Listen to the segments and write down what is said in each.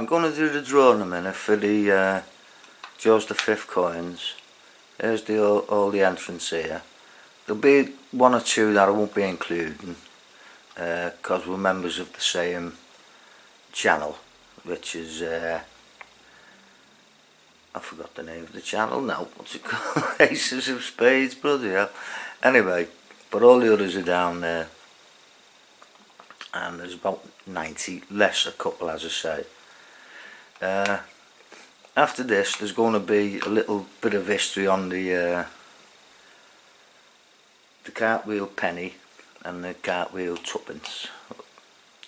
I'm going to do the draw in a minute for the George V coins. There's all the entrants here. There'll be one or two that I won't be including because we're members of the same channel, which is I forgot the name of the channel now. What's it called? Aces of Spades, bloody hell. Anyway, but all the others are down there, and there's about 90, less a couple, as I say. After this, there's going to be a little bit of history on the cartwheel penny and the cartwheel twopence.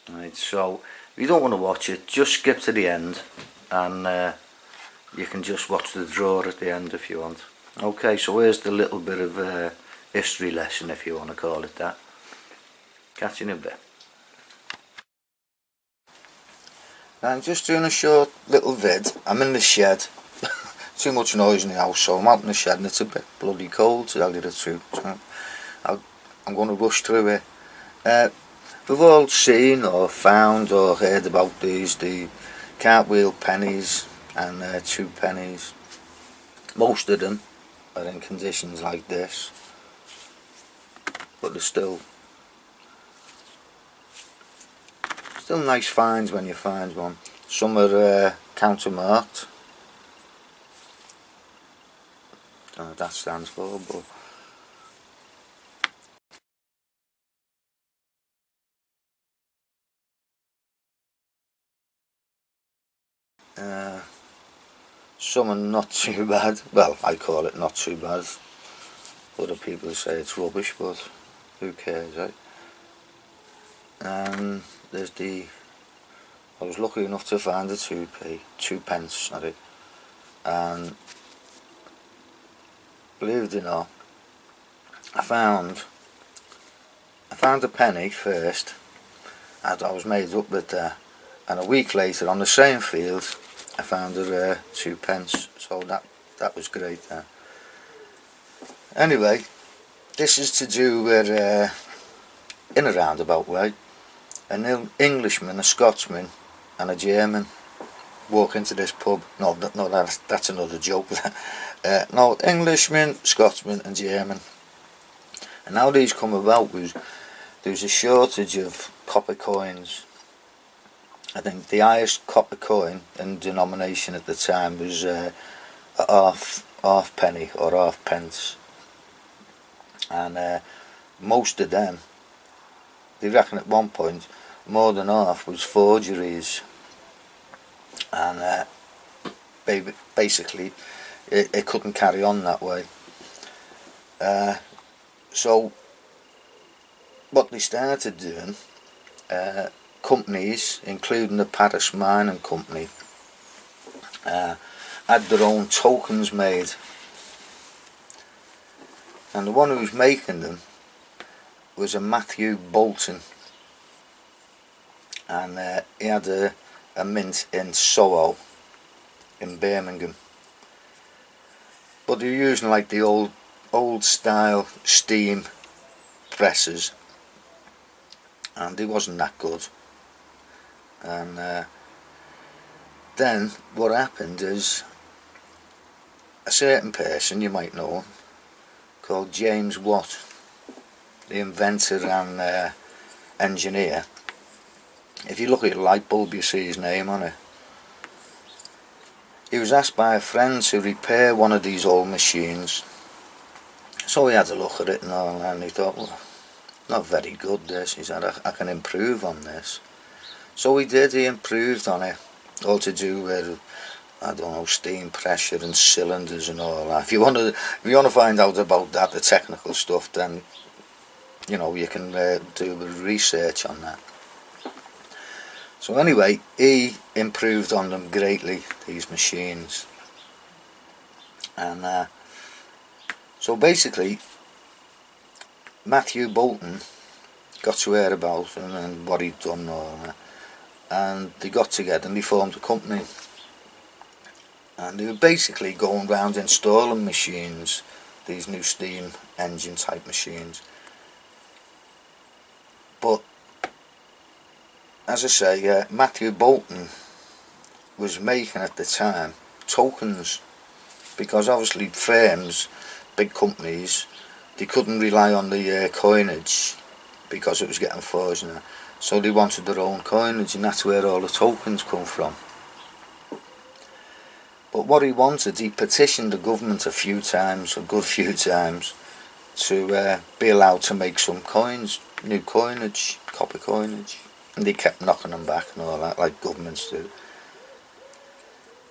Right, so if you don't want to watch it, just skip to the end, and you can just watch the draw at the end if you want. Okay, so here's the little bit of history lesson, if you want to call it that. Catch you in a bit. I'm just doing a short little vid. I'm in the shed. Too much noise in the house, so I'm out in the shed and it's a bit bloody cold, to tell you the truth. So I'm going to rush through it. We've all seen or found or heard about these, the cartwheel pennies and 2 pennies. Most of them are in conditions like this, but they're still nice finds when you find one. Some are countermarked. Don't know what that stands for, but some are not too bad. Well, I call it not too bad. Other people say it's rubbish, but who cares, right? And there's I was lucky enough to find a 2 pence, sorry. And believe it or not, I found a penny first, and I was made up with that. And a week later, on the same field, I found a 2 pence. So that was great. Anyway, this is to do with in a roundabout way. An Englishman, a Scotsman, and a German walk into this pub. No, that's another joke. No, Englishman, Scotsman, and German. And how these come about was there was a shortage of copper coins. I think the highest copper coin in denomination at the time was a half penny or half pence, and most of them, they reckon at one point more than half was forgeries, and basically it couldn't carry on that way. So what they started doing, companies, including the Paris Mining Company, had their own tokens made, and the one who was making them was a Matthew Bolton, and he had a mint in Soho in Birmingham, but they were using like the old style steam presses, and they wasn't that good. And then what happened is a certain person, you might know him, called James Watt, the inventor and engineer. If you look at a light bulb, you see his name on it. He was asked by a friend to repair one of these old machines, so he had a look at it and all, and he thought, well, not very good this. He said, I can improve on this. So he did. He improved on it, all to do with, I don't know, steam pressure and cylinders and all that. If you want to find out about that, the technical stuff, then you know you can do a bit of research on that. So anyway, he improved on them greatly, these machines, and so basically Matthew Bolton got to hear about him and what he'd done and all that. And they got together and they formed a company, and they were basically going around installing machines, these new steam engine type machines. But as I say, Matthew Bolton was making at the time tokens, because obviously firms, big companies, they couldn't rely on the coinage because it was getting frozen, so they wanted their own coinage, and that's where all the tokens come from. But what he wanted, he petitioned the government a few times, a good few times, to be allowed to make some coins, new coinage, copper coinage, and they kept knocking them back and all that, like governments do.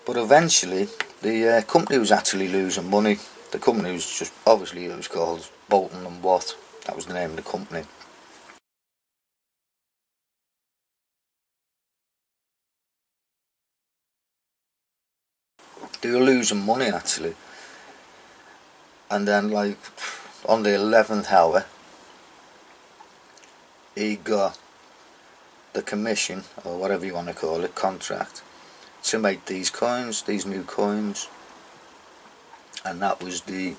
But eventually the company was actually losing money. The company was just, obviously it was called Bolton and Watt, that was the name of the company. They were losing money actually, and then like on the 11th hour he got the commission, or whatever you want to call it, contract, to make these coins, these new coins, and that was the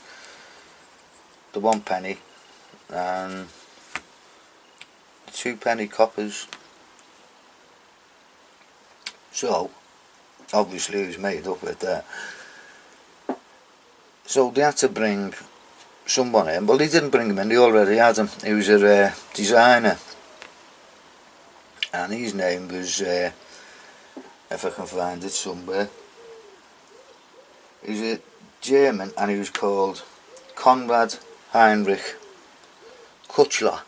1 penny and the 2 penny coppers. So obviously it was made up with that. So they had to bring someone in. Well, they didn't bring him in, they already had him. He was a designer, and his name was, if I can find it somewhere, he's a German, and he was called Konrad Heinrich Kuchler.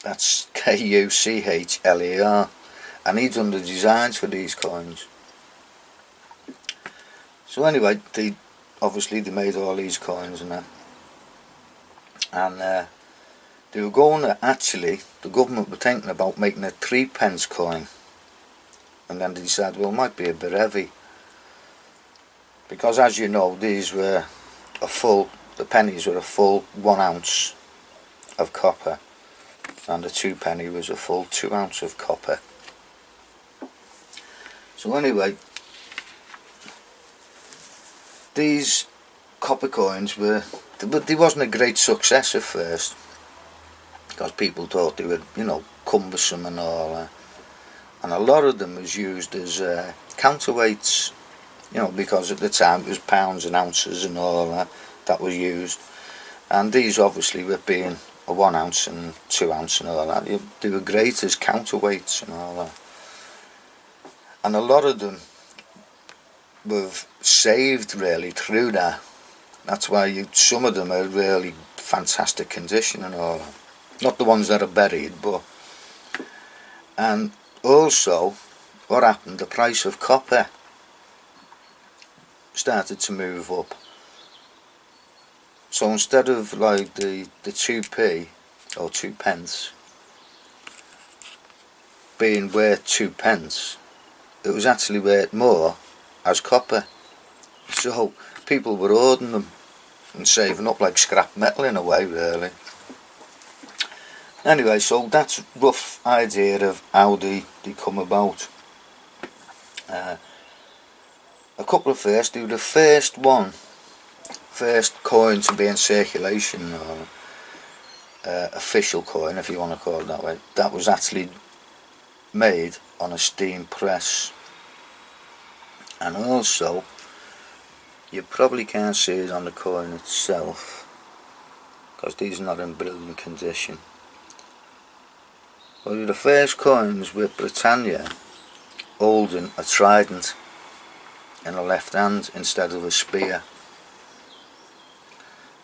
That's Kuchler, and he done the designs for these coins. So anyway, they made all these coins and that, and they were going to, actually, the government were thinking about making a 3p coin, and then they decided, well, it might be a bit heavy, because as you know, these were the pennies were a full 1 ounce of copper, and the 2 penny was a full 2 ounce of copper. So anyway, these copper coins were, but they wasn't a great success at first, because people thought they were, you know, cumbersome and all that, and a lot of them was used as counterweights, you know, because at the time it was pounds and ounces and all that was used, and these obviously were being a 1 ounce and 2 ounce and all that, they were great as counterweights and all that, and a lot of them were saved really through that. That's why some of them are really fantastic condition and all that. Not the ones that are buried, but, and also what happened, the price of copper started to move up. So instead of like the 2p or 2 pence being worth 2 pence, it was actually worth more as copper. So people were hoarding them and saving up like scrap metal in a way, really. Anyway, so that's a rough idea of how they come about. A couple of firsts, they were the first coin to be in circulation, or official coin, if you want to call it that way, that was actually made on a steam press. And also, you probably can't see it on the coin itself, because these are not in brilliant condition. But the first coins with Britannia holding a trident in the left hand instead of a spear.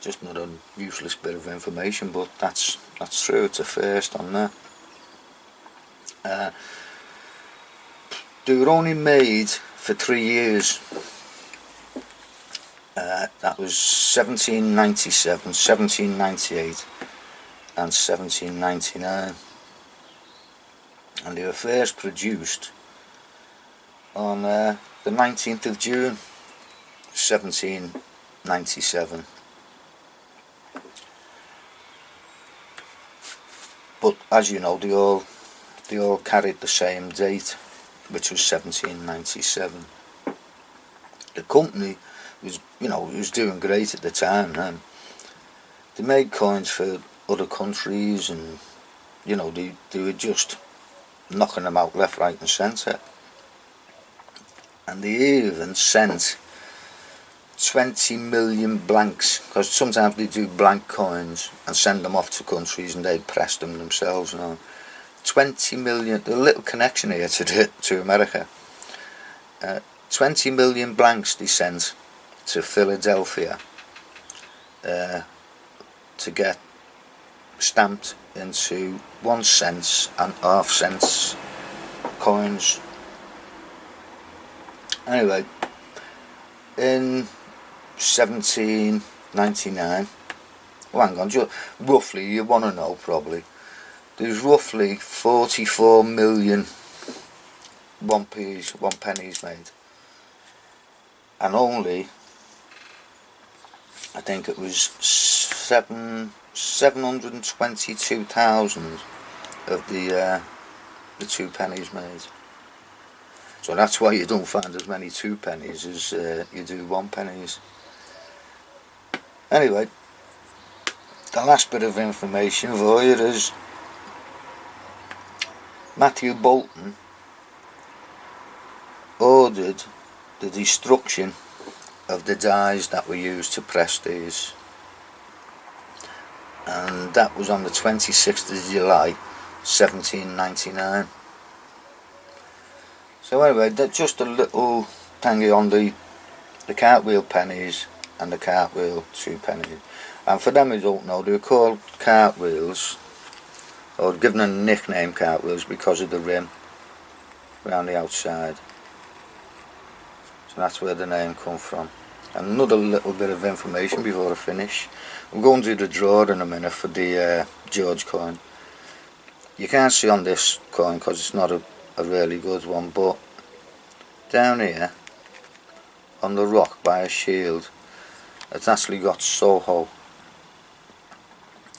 Just another useless bit of information, but that's true. It's a first on there. They were only made for 3 years. That was 1797, 1798 and 1799, and they were first produced on the 19th of June 1797. But as you know, they all carried the same date, which was 1797. The company was, you know, it was doing great at the time. They made coins for other countries, and you know, they were just knocking them out left, right and centre. and they even sent 20 million blanks, because sometimes they do blank coins and send them off to countries and they press them themselves. 20 million, a little connection here to America. 20 million blanks they sent to Philadelphia to get stamped into 1 cent and half cents coins. Anyway, in 1799, well, hang on, roughly, you want to know probably, there's roughly 44 million one pennies made, and only, I think it was 722,000 of the 2 pennies made. So that's why you don't find as many 2 pennies as you do 1 pennies. Anyway, the last bit of information for you is Matthew Bolton ordered the destruction of the dies that were used to press these, and that was on the 26th of July 1799. So anyway, that's just a little tangy on the cartwheel pennies and the cartwheel 2 pennies. And for them who don't know, they were called cartwheels, or given a nickname cartwheels, because of the rim around the outside. So that's where the name come from. Another little bit of information before I finish. I'm going to do the draw in a minute for the George coin. You can't see on this coin because it's not a really good one, but down here on the rock by a shield, it's actually got Soho,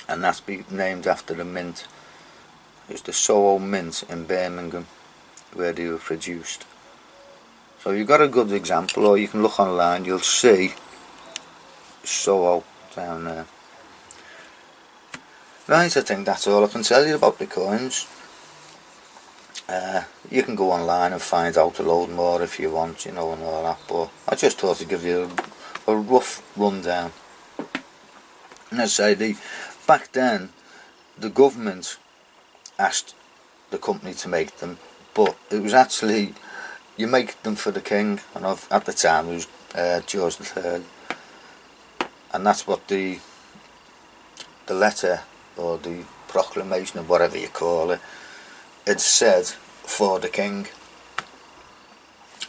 and that's been named after the mint. It's the Soho Mint in Birmingham where they were produced. So you've got a good example, or you can look online, you'll see Soho down there. Right, I think that's all I can tell you about the coins. You can go online and find out a load more if you want, and all that, but I just thought to give you a rough rundown. And as I say, back then the government asked the company to make them, but it was actually, you make them for the king, and at the time it was George III, and that's what the letter, or the proclamation, or whatever you call it, it said, for the king.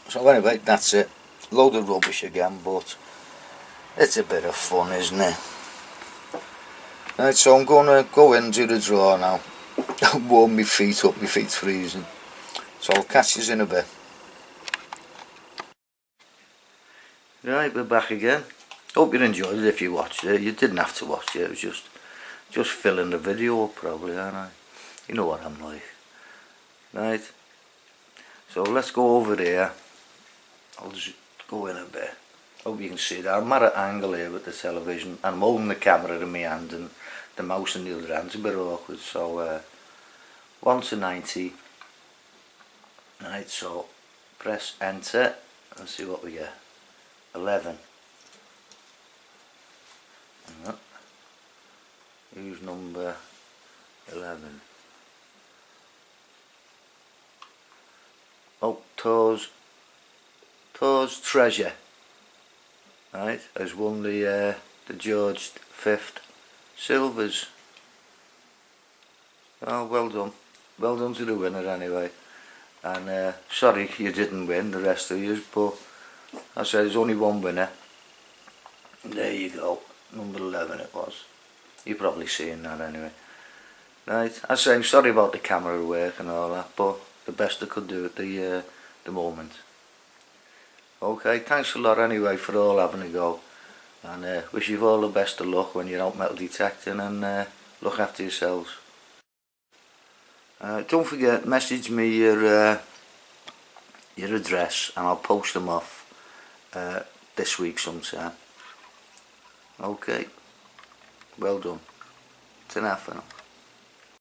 So anyway, that's it. Load of rubbish again, but it's a bit of fun, isn't it? Right, so I'm going to go in and do the draw now. Warm my feet up, my feet's freezing. So I'll catch you in a bit. Right, we're back again. Hope you enjoyed it if you watched it. You didn't have to watch it, it was just filling the video up probably, aren't I? You know what I'm like. Right, so let's go over there. I'll just go in a bit. Hope you can see that. I'm at an angle here with the television, and I'm holding the camera in my hand and the mouse in the other hand's a bit awkward. So 1 to 90. Right, so press enter and see what we get. 11. Use number 11. Oh, Toes Treasure, right, has won the George V silvers. Oh, well done to the winner anyway. And sorry you didn't win, the rest of you, but I said there's only one winner. There you go, number 11 it was. You're probably seeing that anyway. Right, I say I'm sorry about the camera work and all that, but the best I could do at the moment. Okay, thanks a lot anyway for all having a go, and wish you all the best of luck when you're out metal detecting, and look after yourselves. Don't forget, message me your address and I'll post them off this week sometime. Okay, well done. Ta-ra for now.